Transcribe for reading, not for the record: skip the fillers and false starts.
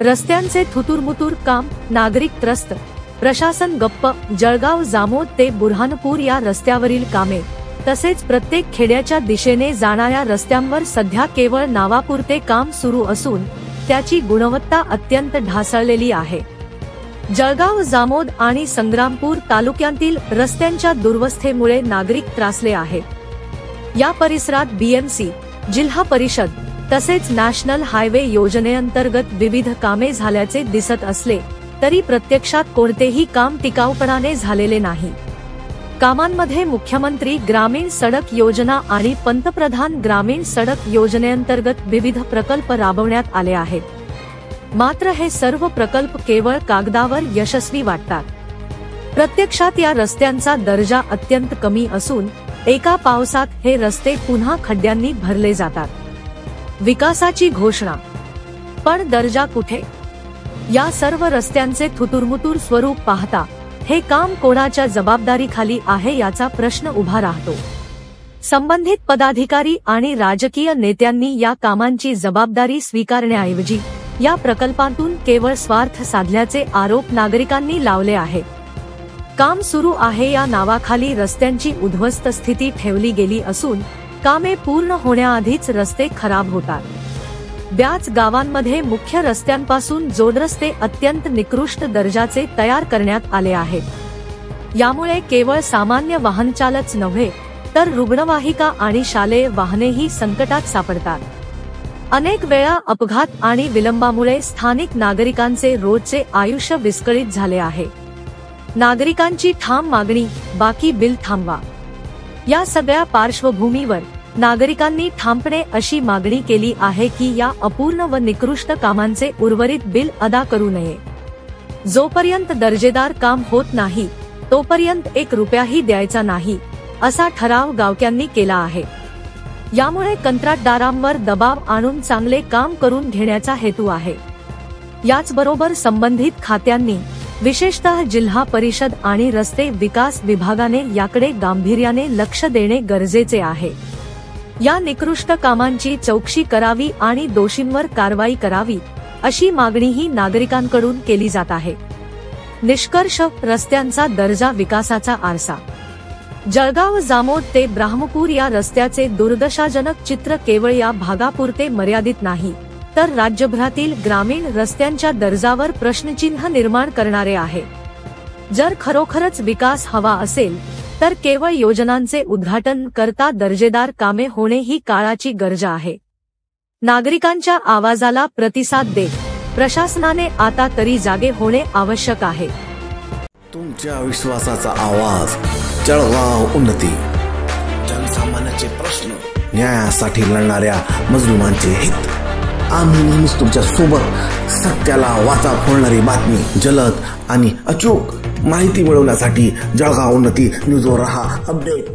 रस्त्यांचे थुतुरमुतुर काम, नागरिक त्रस्त, प्रशासन गप्प। जळगाव जामोद ते बुऱ्हाणपूर या रस्त्यावरील कामे तसेच प्रत्येक खेड्याच्या दिशेने जाणाऱ्या रस्त्यांवर सध्या केवळ नावापुरते काम सुरू असून त्याची गुणवत्ता अत्यंत ढासळलेली आहे। जळगाव जामोद आणि संग्रामपूर तालुक्यातील रस्त्यांच्या दुर्वस्थेमुळे नागरिक त्रासले आहेत। या परिसरात बीएमसी, जिल्हा परिषद तसेच नॅशनल हायवे योजनेअंतर्गत विविध कामे झाल्याचे दिसत असले तरी प्रत्यक्षात कोणतेही काम टिकाऊपणाने झालेले नाही। कामांमध्ये मुख्यमंत्री ग्रामीण सडक योजना आणि पंतप्रधान ग्रामीण सडक योजनेअंतर्गत विविध प्रकल्प राबवण्यात आले आहेत। मात्र हे सर्व प्रकल्प केवळ कागदावर यशस्वी वाटतात। प्रत्यक्षात या रस्त्यांचा दर्जा अत्यंत कमी असून एका पावसात हे रस्ते पुन्हा खड्ड्यांनी भरले जातात। विकासाची घोषणा, पण दर्जा कुठे? या सर्व रस्त्यांचे थुतुरमुतुर स्वरूप पाहता हे काम कोणाच्या जबाबदारीखाली आहे याचा प्रश्न उभा राहतो। संबंधित पदाधिकारी आणि राजकीय नेत्यांनी या कामांची जबाबदारी स्वीकारण्याऐवजी या प्रकल्पांतून केवळ स्वार्थ साधल्याचे आरोप नागरिकांनी लावले आहेत। काम सुरू आहे या नावाखाली रस्त्यांची उद्ध्वस्त स्थिती ठेवली गेली असून कामे पूर्ण होण्याआधीच रस्ते खराब होतात। ब्याच गावांमध्ये मुख्य रस्त्यांपासून जोडरस्ते अत्यंत निकृष्ट दर्जाचे तयार करण्यात आले आहेत। यामुळे केवळ सामान्य वाहनचालकच नव्हे तर रुग्णवाहिका आणि शालेय वाहनेही संकटात सापडतात। अनेक वेळा अपघात आणि विलंबामुळे स्थानिक नागरिकांचे रोजचे आयुष्य विस्कळीत झाले आहे। नागरिकांची ठाम मागणी, बाकी बिल थांबवा। या सगळ्या पार्श्वभूमीवर नागरिकांनी ठामपणे अशी मागणी केली आहे की या अपूर्ण व निकृष्ट कामांचे उर्वरित बिल अदा करू नये। जोपर्यंत दर्जेदार काम होत नाही तोपर्यंत 1 रुपयाही द्यायचा नाही असा ठराव गावकऱ्यांनी केला आहे। यामुळे कंत्राटदारांवर दबाव आणून चांगले काम करून घेण्याचा हेतू आहे। याचबरोबर संबंधित खात्यांनी विशेषतः जिल्हा परिषद आणि रस्ते विकास विभागाने याकडे गांभीर्याने लक्ष देणे गरजेचे आहे। या निकृष्ट कामांची चौकशी करावी आणि दोषींवर कारवाई करावी अशी मागणीही नागरिकांकडून केली जात आहे। निष्कर्ष, रस्त्यांचा दर्जा विकासाचा आरसा। जळगाव जामोद ते बुऱ्हाणपूर या रस्त्याचे दुर्दशाजनक चित्र केवळ या भागापुरते मर्यादित नाही तर राज्यभरातील ग्रामीण रस्त्यांच्या दर्जावर प्रश्नचिन्ह निर्माण करणारे आहे। जर खरोखरच विकास हवा असेल तर केवळ योजनांचे उद्घाटन करता दर्जेदार कामे होणे ही काळाची गरज आहे। नागरिकांच्या आवाजाला प्रतिसाद देत प्रशासनाने आता तरी जागे होणे आवश्यक आहे। तुमच्या विश्वासाचा आवाज, जळगाव उन्नती। जनसामान्याचे प्रश्न, न्यायासाठी लढणाऱ्या मजलुमांचे हित। आम्ही नेहमीच तुमच्या सोबत। सत्याला वाचा फोडणारी बातमी, जलद आणि अचूक माहिती मिळवण्यासाठी जळगाव उन्नती न्यूजवर रहा अपडेट।